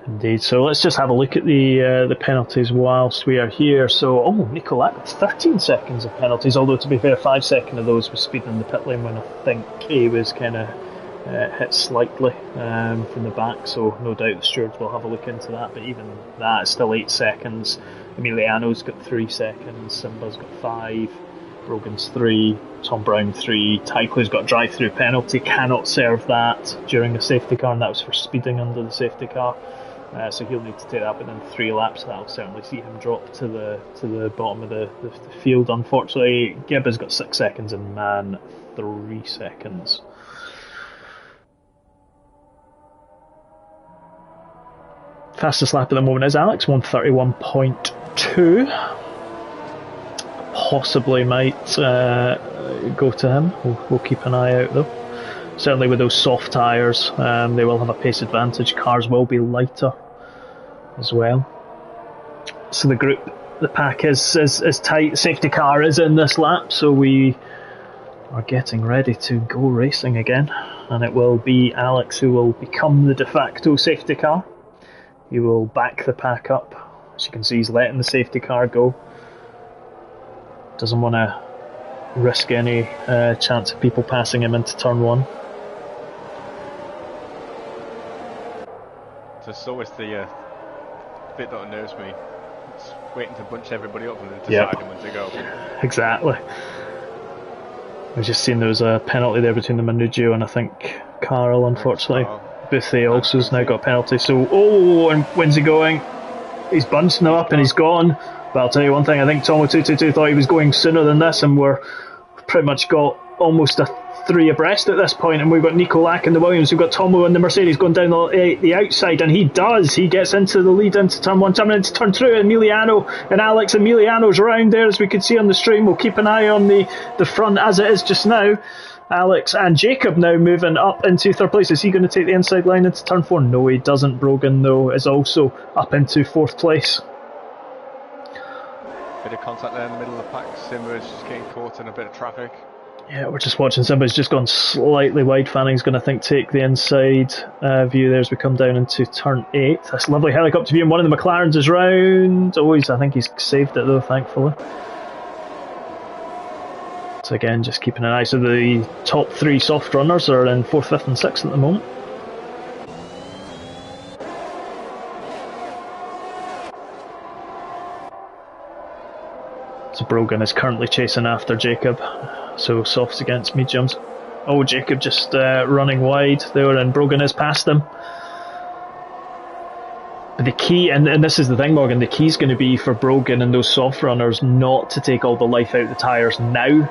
Indeed. So let's just have a look at the penalties whilst we are here. So, Nico Lack with 13 seconds of penalties, although to be fair, 5 seconds of those was speed in the pit lane when I think he was kind of hit slightly from the back, so no doubt the stewards will have a look into that, but even that, it's still 8 seconds. Emiliano's got 3 seconds, Simba's got 5, Brogan's 3, Tom Brown 3, Taiko's got a drive-through penalty, cannot serve that during a safety car, and that was for speeding under the safety car. So he'll need to take that within 3 laps. That'll certainly see him drop to the bottom of the field. Unfortunately, Gibb has got 6 seconds and Man 3 seconds. Fastest lap at the moment is Alex, 1:31.2. Possibly might go to him. We'll keep an eye out though. Certainly with those soft tyres, they will have a pace advantage. Cars will be lighter as well. So the pack is tight. Safety car is in this lap, so we are getting ready to go racing again. And it will be Alex who will become the de facto safety car. He will back the pack up. As you can see, he's letting the safety car go. Doesn't want to risk any chance of people passing him into turn 1.
It's always the bit that unnerves me. It's waiting to bunch everybody up and then deciding when to go.
Exactly. We've just seen there was a penalty there between the Manugio and I think Carl, unfortunately. Boothie also has now got a penalty. So, and when's he going? He's bunched now up and he's gone. But I'll tell you one thing, I think Tomo222 thought he was going sooner than this, and we're pretty much got almost a 3 abreast at this point, and we've got Nico Lack and the Williams, we've got Tomo and the Mercedes going down the outside, and he gets into the lead into turn 1, turning into turn 2, Emiliano and Alex. Emiliano's around there, as we could see on the stream. We'll keep an eye on the front as it is just now. Alex and Jacob now moving up into 3rd place. Is he going to take the inside line into turn 4? No, he doesn't. Brogan, though, is also up into 4th place.
Bit of contact there in the middle of the pack. Simba's just getting caught in a bit of traffic.
Yeah, we're just watching. Simba's just gone slightly wide. Fanning's going to take the inside view there as we come down into turn 8. That's a lovely helicopter view, and one of the McLarens is round. I think he's saved it though, thankfully. So again, just keeping an eye. So the top 3 soft runners are in 4th, 5th and 6th at the moment. So Brogan is currently chasing after Jacob. So softs against mediums. Oh, Jacob just running wide there, and Brogan is past him. But the key, and this is the thing, Morgan, the key is going to be for Brogan and those soft runners not to take all the life out of the tyres now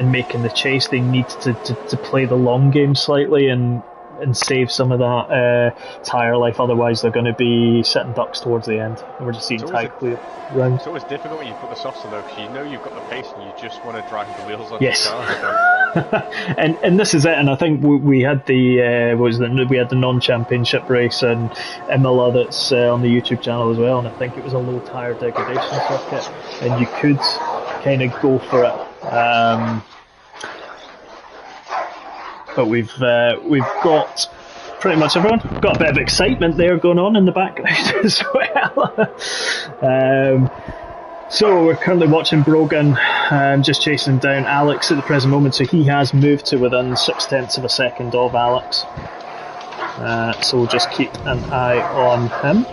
in making the chase. They need to play the long game slightly and save some of that tyre life, otherwise they're going to be sitting ducks towards the end. We're just seeing tight clear rounds.
It's always difficult when you put the softs on though, because you know you've got the pace and you just want to drive the wheels on
yes.
the car.
and this is it, and I think we had the we had the non-championship race in Imola that's on the YouTube channel as well, and I think it was a low tyre degradation circuit, and you could kind of go for it. But we've got pretty much everyone. We've got a bit of excitement there going on in the background as well. So we're currently watching Brogan just chasing down Alex at the present moment. So he has moved to within 0.6 of a second of Alex. So we'll just keep an eye on him.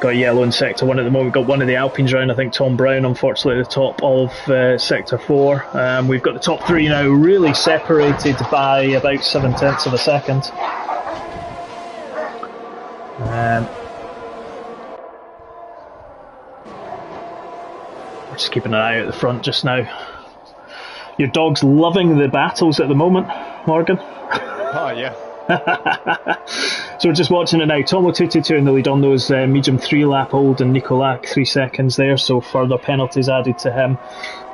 Got yellow in sector 1 at the moment. We've got one of the Alpines round. I think Tom Brown, unfortunately, at the top of sector 4. We've got the top 3 now really separated by about 0.7 of a second. We're just keeping an eye out the front just now. Your dog's loving the battles at the moment, Morgan.
Oh, yeah.
So we're just watching it now. Tomo 222 in the lead on those medium 3-lap hold, and Nikolak 3 seconds there, so further penalties added to him.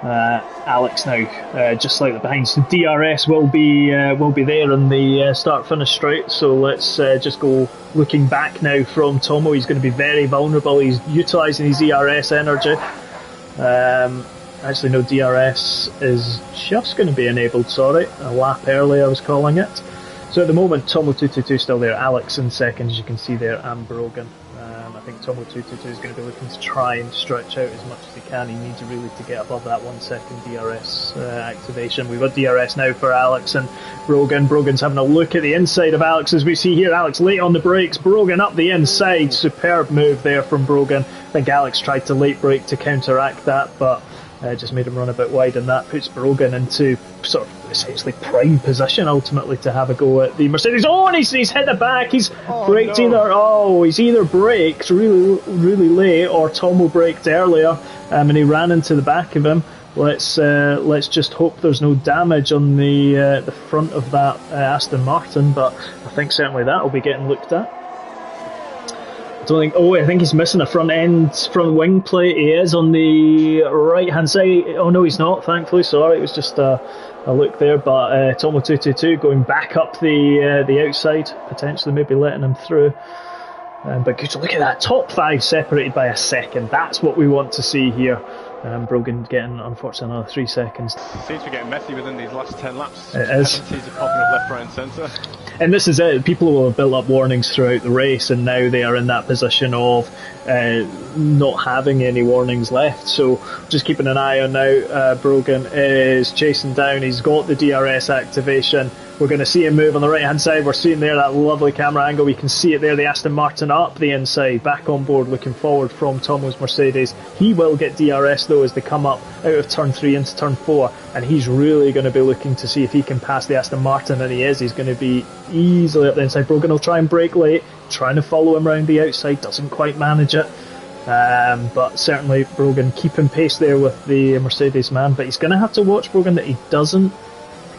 Alex now just slightly behind. So DRS will be there in the start-finish straight. So let's just go looking back now from Tomo. He's going to be very vulnerable. He's utilising his ERS energy. Actually, no, DRS is just going to be enabled. Sorry, a lap early I was calling it. So at the moment, Tomo 222 still there, Alex in second, as you can see there, and Brogan. I think Tomo 222 is going to be looking to try and stretch out as much as he can. He needs really to get above that 1 second DRS activation. We've got DRS now for Alex and Brogan. Brogan's having a look at the inside of Alex, as we see here. Alex late on the brakes, Brogan up the inside. Superb move there from Brogan. I think Alex tried to late brake to counteract that, but just made him run a bit wide, and that puts Brogan into sort of essentially prime position ultimately to have a go at the Mercedes. Oh, and he's hit the back. He's braked he's either braked really late, or Tomo braked earlier, and he ran into the back of him. Let's just hope there's no damage on the front of that Aston Martin, but I think certainly that will be getting looked at. I think he's missing a front wing plate. He is on the right hand side. Oh no, he's not, thankfully. Sorry, it was just a look there. But Tomo 222 going back up the outside, potentially maybe letting him through. But good to look at that, top 5 separated by a second. That's what we want to see here. Brogan getting, unfortunately, another 3 seconds.
Seems to be getting messy within these last 10 laps.
It is.
Penalties are popping up left, right and centre.
And this is it. People will have built up warnings throughout the race, and now they are in that position of not having any warnings left. So just keeping an eye on now. Brogan is chasing down. He's got the DRS activation. We're going to see him move on the right hand side. We're seeing there that lovely camera angle. We can see it there, the Aston Martin up the inside, back on board, looking forward from Tomo's Mercedes. He will get DRS though as they come up out of turn 3 into turn 4, and he's really going to be looking to see if he can pass the Aston Martin, and he is. He's going to be easily up the inside. Brogan will try and brake late, trying to follow him around the outside, doesn't quite manage it. But certainly Brogan keeping pace there with the Mercedes man, but he's going to have to watch Brogan that he doesn't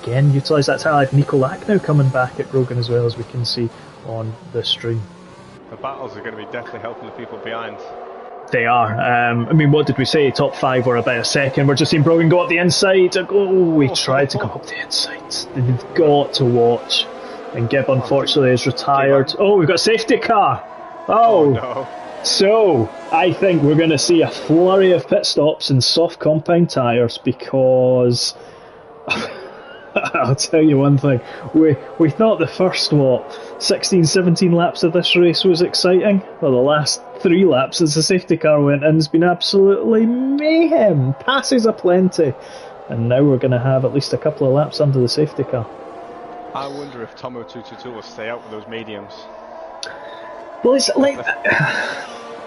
again utilise that tire. Nikolak now coming back at Brogan as well, as we can see on the stream.
The battles are going to be definitely helping the people behind.
They are. What did we say? Top 5 were about a second. We're just seeing Brogan go up the inside. He tried to go up the inside. They've got to watch. And Gibb unfortunately is retired. Oh, we've got a safety car. Oh
no.
So I think we're going to see a flurry of pit stops and soft compound tyres, because I'll tell you one thing, we thought the first 16, 17 laps of this race was exciting. Well, the last 3 laps as the safety car went in has been absolutely mayhem, passes aplenty, and now we're going to have at least a couple of laps under the safety car.
I wonder if Tomo 222 will stay out with those mediums.
Well, it's like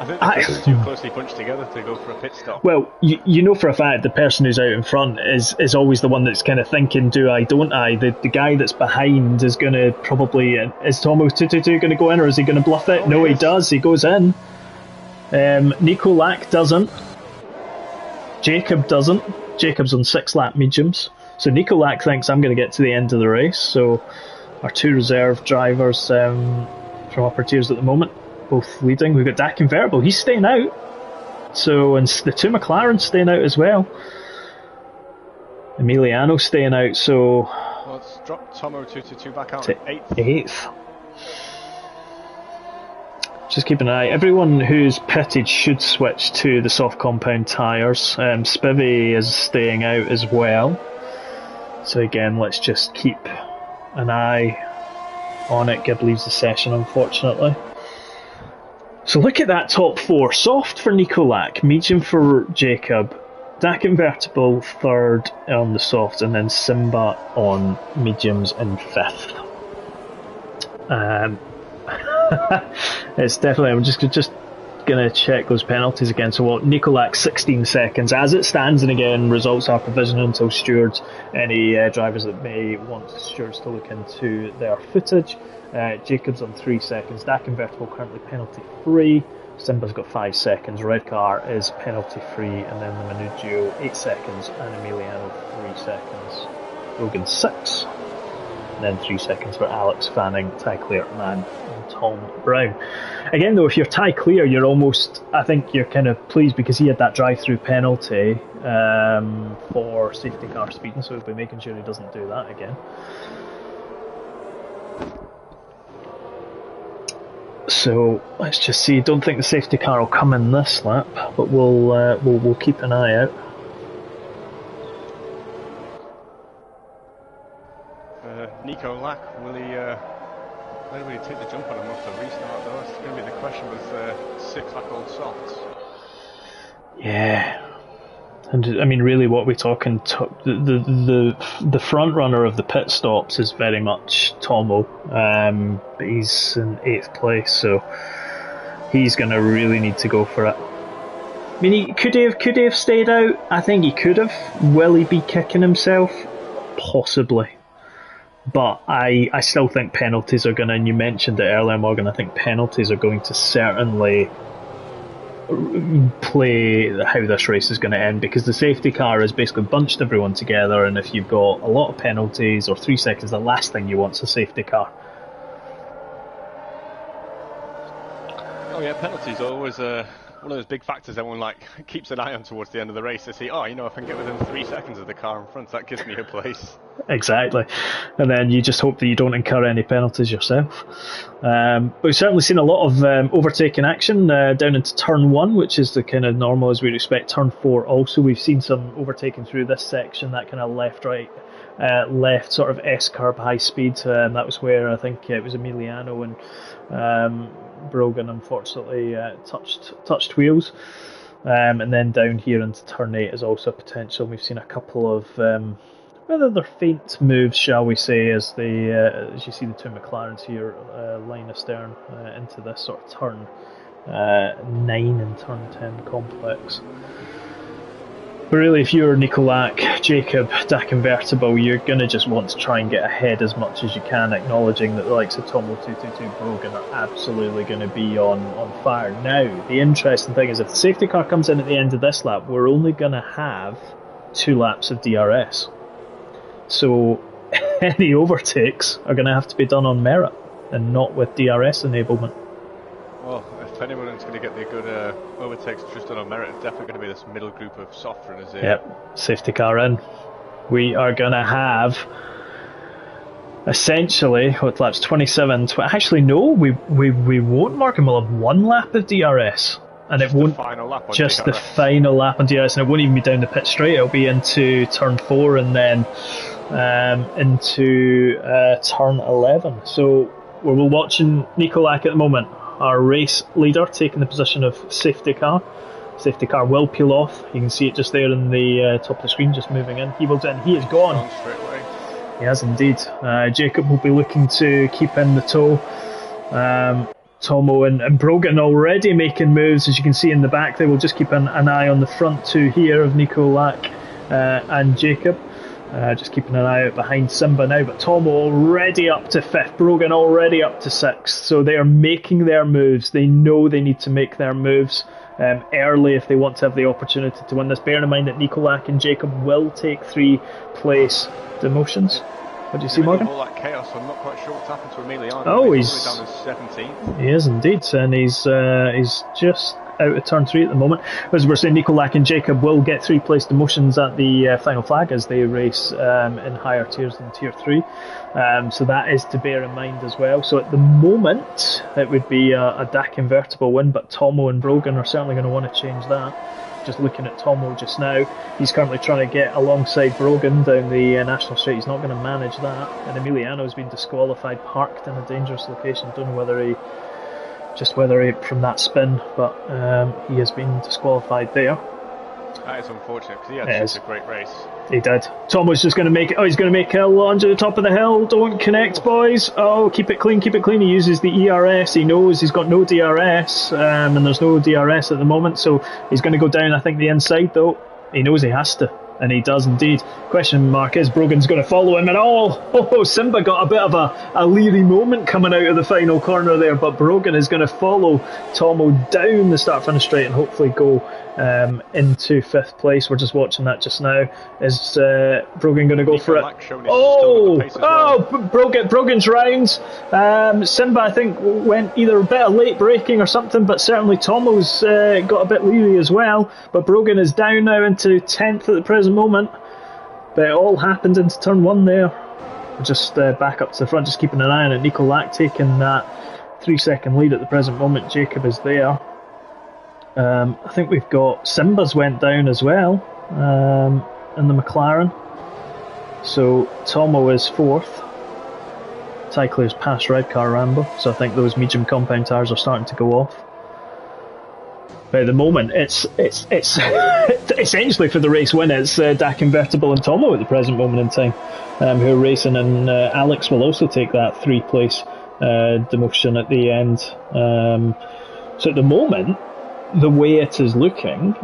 I think the grid is too closely bunched together to go for a pit stop.
Well, you know for a fact the person who's out in front is always the one that's kind of thinking, do I, don't I? The guy that's behind is going to probably... Is Tomo 222 going to go in, or is he going to bluff it? No, he does. He goes in. Nico Lack doesn't. Jacob doesn't. Jacob's on 6-lap mediums. So Nico Lack thinks I'm going to get to the end of the race. So our two reserve drivers from upper tiers at the moment, both leading. We've got Dak Convertible. He's staying out. So, and the two McLarens staying out as well. Emiliano staying out. So,
well, it's dropped Tomo 222 back out
to
to
8th. Just keep an eye. Everyone who's pitted should switch to the soft compound tyres. Spivey is staying out as well. So again, let's just keep an eye on it. Gibb leaves the session, unfortunately. So look at that top 4. Soft for Nico Lack, medium for Jacob, Dak Invertible 3rd on the soft, and then Simba on mediums in 5th. It's definitely, I'm just going to check those penalties again. So what, Nico Lack 16 seconds as it stands, and again results are provisional until stewards, any drivers that may want stewards to look into their footage. Jacob's on 3 seconds, Dak Convertible currently penalty free, Simba's got 5 seconds, red car is penalty free, and then the Manugio 8 seconds, and Emiliano 3 seconds, Logan 6, and then 3 seconds for Alex Fanning, Ty Clearman and Tom Brown. Again though, if you're Ty Clear, you're almost, I think you're kind of pleased because he had that drive-through penalty for safety car speeding, so he'll be making sure he doesn't do that again. So let's just see. Don't think the safety car will come in this lap, but we'll keep an eye out.
Nico Lack, will he? Where will he take the jump on him off the restart though? That's going to be the question with 6-lap-old softs.
Yeah. And I mean, really, what we're talking, the front runner of the pit stops is very much Tomo. He's in 8th place, so he's going to really need to go for it. I mean, could he have stayed out? I think he could have. Will he be kicking himself? Possibly. But I still think penalties are going to, and you mentioned it earlier, Morgan, I think penalties are going to certainly play how this race is going to end, because the safety car has basically bunched everyone together, and if you've got a lot of penalties or 3 seconds, the last thing you want is a safety car.
Oh yeah, penalties are always one of those big factors everyone keeps an eye on towards the end of the race. They see, oh, if I can get within 3 seconds of the car in front, that gives me a place.
Exactly. And then you just hope that you don't incur any penalties yourself. But we've certainly seen a lot of overtaking action down into turn 1, which is the kind of normal as we'd expect. Turn 4 also, we've seen some overtaking through this section, that kind of left-right, left sort of S-curve high speed, and that was where I think it was Emiliano and Brogan unfortunately touched wheels, and then down here into turn 8 is also a potential. We've seen a couple of whether they're faint moves, shall we say, as you see the two McLarens here line astern into this sort of turn 9 and turn 10 complex. But really, if you're Nico Lack, Jacob, Dak Invertible, you're going to just want to try and get ahead as much as you can, acknowledging that the likes of Tomo 222 Brogan are absolutely going to be on fire. Now, the interesting thing is if the safety car comes in at the end of this lap, we're only going to have 2 laps of DRS. So any overtakes are going to have to be done on merit and not with DRS enablement.
Well, if anyone's going to get the good overtakes just on merit, it's definitely going to be this middle group of soft runners here.
Yep, safety car in. We are going to have essentially, what laps, 27, actually no, we won't, Morgan, we'll have 1 lap of DRS. And it won't, just the final lap on DRS, and it won't even be down the pit straight, it'll be into turn 4 and then into turn 11. So we're watching Nico Lack at the moment, our race leader, taking the position of safety car. Safety car will peel off. You can see it just there in the top of the screen, just moving in. He will do, and he is gone.
Straight away.
He has indeed. Jacob will be looking to keep in the tow. Tomo and Brogan already making moves, as you can see in the back. They will just keep an eye on the front two here of Nico Lack and Jacob. Just keeping an eye out behind Simba now, but Tomo already up to 5th, Brogan already up to 6th, so they are making their moves. They know they need to make their moves early if they want to have the opportunity to win this. Bear in mind that Nico Lack and Jacob will take 3 place demotions. What do you see, Morgan?
All that chaos, I'm not quite sure what's happened to Emiliano.
Oh,
he's down as 17th.
He is indeed, and he's just out of turn 3 at the moment. As we're saying, Nico Lack and Jacob will get 3 place demotions at the final flag as they race in higher tiers than tier 3. So that is to bear in mind as well. So at the moment, it would be a DAC invertible win, but Tomo and Brogan are certainly going to want to change that. Just looking at Tomo just now, he's currently trying to get alongside Brogan down the national straight. He's not going to manage that, and Emiliano's been disqualified, parked in a dangerous location. Don't know whether he from that spin, but he has been disqualified there.
That is unfortunate because he had such a great race.
He did. Tomo's just going to make it. Oh, he's going to make a lunge at the top of the hill. Don't connect, boys. Oh, keep it clean, keep it clean. He uses the ERS. He knows he's got no DRS, and there's no DRS at the moment, so he's going to go down, I think, the inside, though. He knows he has to, and he does indeed. Question mark is Brogan's going to follow him, and Simba got a bit of a leery moment coming out of the final corner there, but Brogan is going to follow Tomo down the start finish straight and hopefully go into 5th place. We're just watching that just now. Is Brogan going to go for it? Brogan's round. Simba, I think, went either a bit of late braking or something, but certainly Tomo's got a bit leery as well. But Brogan is down now into 10th at the present moment. But it all happened into turn 1 there. We're just back up to the front, just keeping an eye on it. Nico Lack taking that 3-second lead at the present moment. Jacob is there. I think we've got Simba's went down as well in the McLaren. So Tomo is 4th. Tycler's past Red Car Rambo, so I think those medium compound tyres are starting to go off. But at the moment, it's essentially for the race win. It's DAC Invertible and Tomo at the present moment in time who are racing, and Alex will also take that 3 place demotion at the end. So at the moment, the way it is looking,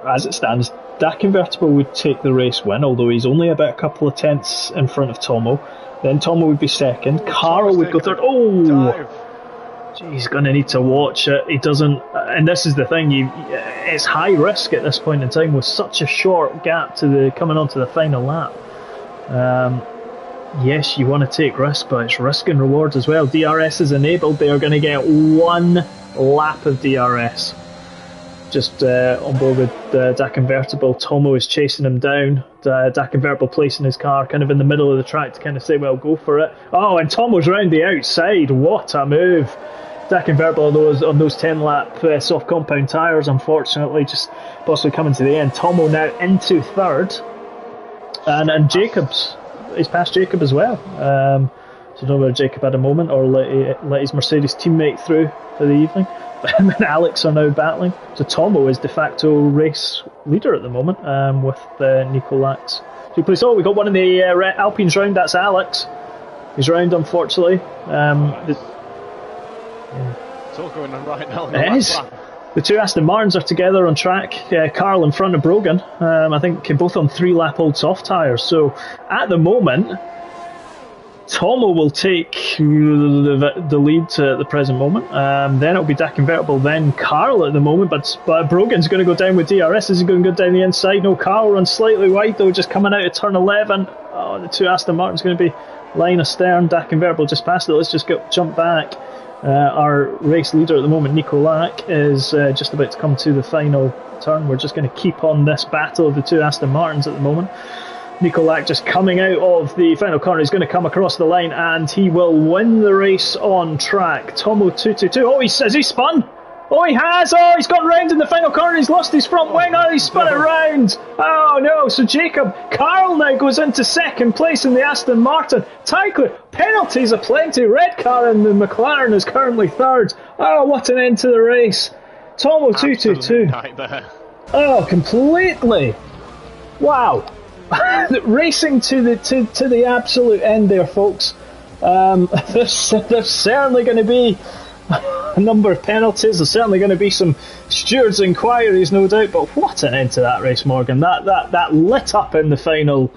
as it stands, DAC Invertible would take the race win, although he's only about a couple of tenths in front of Tomo. Then Tomo would be second. Carl would go third. He's going to need to watch it. He doesn't, and this is the thing. It's high risk at this point in time with such a short gap to coming onto the final lap. Yes, you want to take risk, but it's risk and reward as well. DRS is enabled. They are going to get 1 lap of DRS. Just on board with DAC Invertible. Tomo is chasing him down. DAC Invertible placing his car kind of in the middle of the track to kind of say, well, go for it. Oh, and Tomo's round the outside. What a move. DAC Invertible on those 10-lap soft compound tyres, unfortunately, just possibly coming to the end. Tomo now into 3rd. And Jacob's, he's past Jacob as well. So I don't know whether Jacob had a moment or let his Mercedes teammate through for the evening. Him and Alex are now battling. So Tomo is de facto race leader at the moment with Nico Lack's 2 place. Oh, we got one in the Alpine's round. That's Alex. He's round, unfortunately.
It's all going on right now.
It is. The 2 Aston Martins are together on track. Carl in front of Brogan. I think both on 3-lap old soft tyres. So at the moment, Tomo will take the lead at the present moment. Then it'll be DAC Invertible, then Carl at the moment. But Brogan's going to go down with DRS. Is he going to go down the inside? No, Carl runs slightly wide though, just coming out of turn 11. Oh, the 2 Aston Martins going to be line astern. DAC Invertible just past it. Let's just jump back. Our race leader at the moment, Nico Lack, is just about to come to the final turn. We're just going to keep on this battle of the 2 Aston Martins at the moment. Nico Lack just coming out of the final corner. He's going to come across the line and he will win the race on track. Tomo 222. Oh, has he spun? Oh, he has. Oh, he's gone round in the final corner. He's lost his front wing. Oh, he spun it round. Oh, no. So Carl now goes into 2nd place in the Aston Martin. Tycler, penalties aplenty. Red car in the McLaren is currently 3rd. Oh, what an end to the race. Tomo 222. Oh, completely. Wow. Racing to the absolute end there, folks. There's certainly going to be a number of penalties. There's certainly going to be some stewards' inquiries, no doubt. But what an end to that race, Morgan! That lit up in the final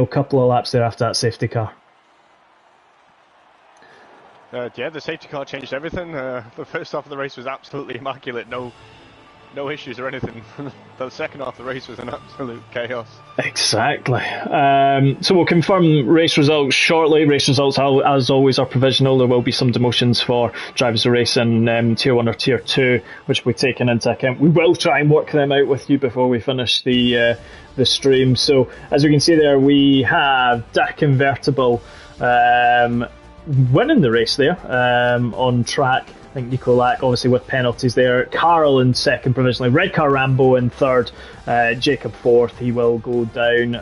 couple of laps there after that safety car.
Yeah, the safety car changed everything. The first half of the race was absolutely immaculate. No issues or anything. The second half of the race was an absolute chaos.
Exactly. So we'll confirm race results shortly. Race results, as always, are provisional. There will be some demotions for drivers who race in Tier 1 or Tier 2, which will be taken into account. We will try and work them out with you before we finish the stream. So as we can see there, we have Dak Convertible winning the race there on track. I think Nico Lack, obviously with penalties there. Carl in second provisionally. Red Car Rambo in third. Jacob fourth. He will go down.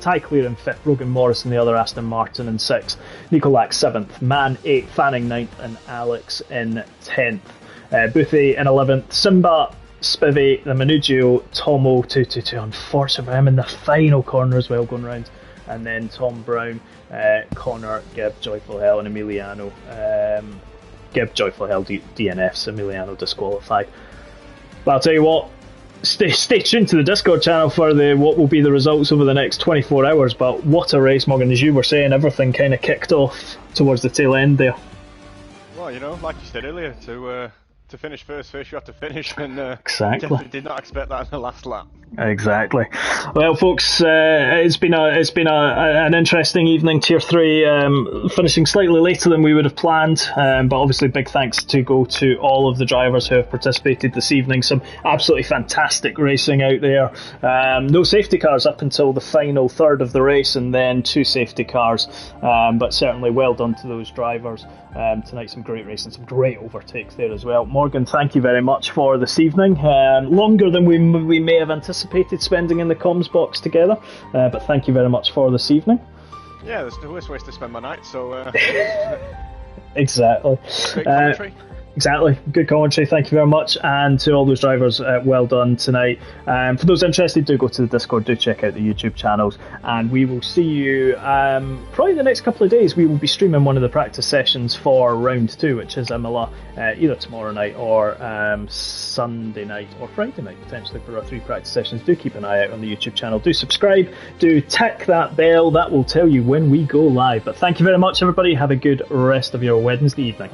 Ty Clear in fifth. Brogan Morris in the other Aston Martin in sixth. Nico Lack seventh. Mann eighth. Fanning ninth. And Alex in 10th. Boothie in 11th. Simba, Spivey, the Manugio, Tomo 222. Unfortunately for him in the final corner as well going round. And then Tom Brown, Connor, Gibb, Joyful Hell, and Emiliano. Gibb, Joyful Hell, DNFs, Emiliano disqualified. But I'll tell you what, stay tuned to the Discord channel for what will be the results over the next 24 hours. But what a race, Morgan. As you were saying, everything kind of kicked off towards the tail end there.
Well, like you said earlier, to finish first you have to finish, and
exactly.
Definitely did not expect that in the last lap.
Exactly. Well, folks, it's been an interesting evening. Tier 3 finishing slightly later than we would have planned, but obviously big thanks to go to all of the drivers who have participated this evening. Some absolutely fantastic racing out there. No safety cars up until the final third of the race, and then 2 safety cars, but certainly well done to those drivers. Tonight some great racing, some great overtakes there as well. Morgan, thank you very much for this evening. Longer than we may have anticipated spending in the comms box together, but thank you very much for this evening.
Yeah, there's no worse ways to spend my night, so
exactly.
Great commentary.
Exactly. Good commentary. Thank you very much. And to all those drivers, well done tonight. For those interested, do go to the Discord, do check out the YouTube channels, and we will see you probably the next couple of days. We will be streaming one of the practice sessions for round 2, which is Imola, either tomorrow night or Sunday night or Friday night potentially for our 3 practice sessions. Do keep an eye out on the YouTube channel. Do subscribe. Do tick that bell. That will tell you when we go live. But thank you very much, everybody. Have a good rest of your Wednesday evening.